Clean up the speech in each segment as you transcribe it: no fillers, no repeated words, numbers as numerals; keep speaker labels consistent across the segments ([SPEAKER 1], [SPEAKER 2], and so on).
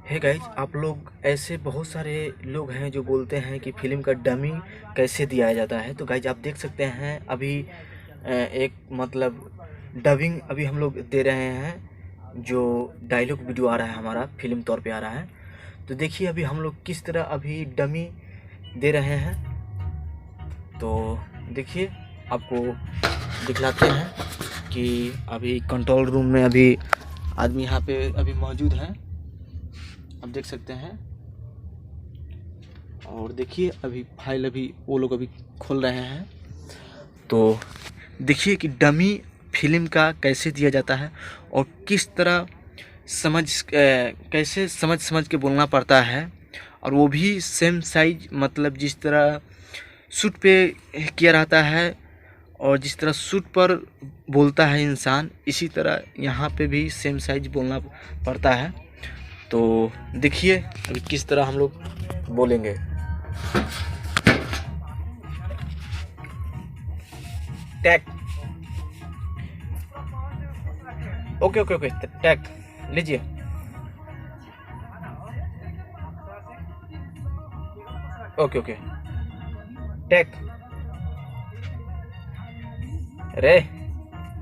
[SPEAKER 1] है गाइज, आप लोग ऐसे बहुत सारे लोग हैं जो बोलते हैं कि फिल्म का डमी कैसे दिया जाता है। तो गाइज आप देख सकते हैं अभी एक मतलब डबिंग अभी हम लोग दे रहे हैं। जो डायलॉग वीडियो आ रहा है हमारा फिल्म तौर पे आ रहा है। तो देखिए अभी हम लोग किस तरह अभी डमी दे रहे हैं। तो देखिए आपको दिखलाते हैं कि अभी कंट्रोल रूम में अभी आदमी यहाँ पे अभी मौजूद है, आप देख सकते हैं। और देखिए अभी फाइल अभी वो लोग अभी खोल रहे हैं। तो देखिए कि डमी फिल्म का कैसे दिया जाता है और किस तरह कैसे समझ के बोलना पड़ता है। और वो भी सेम साइज, मतलब जिस तरह सूट पे किया रहता है और जिस तरह सूट पर बोलता है इंसान, इसी तरह यहाँ पे भी सेम साइज बोलना पड़ता है। तो देखिए अभी किस तरह हम लोग बोलेंगे। Tag, okay okay okay, tag लीजिए। Okay okay, tag. अरे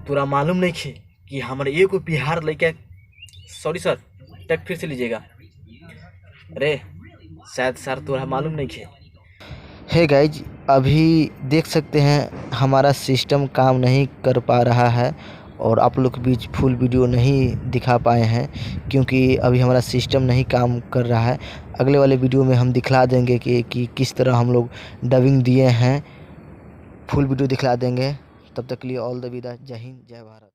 [SPEAKER 1] तोरा मालूम नहीं खे कि हमारे एगो बिहार लड़का, सॉरी सर, टैग फिर से लीजिएगा। अरे शायद सर तोरा मालूम नहीं खे। हे गाइज, अभी देख सकते हैं हमारा सिस्टम काम नहीं कर पा रहा है और आप लोग के बीच फुल वीडियो नहीं दिखा पाए हैं क्योंकि अभी हमारा सिस्टम नहीं काम कर रहा है। अगले वाले वीडियो में हम दिखला देंगे कि किस तरह हम लोग डबिंग दिए हैं, फुल वीडियो दिखला देंगे। तब तक के लिए ऑल द विदा, जय हिंद जय भारत।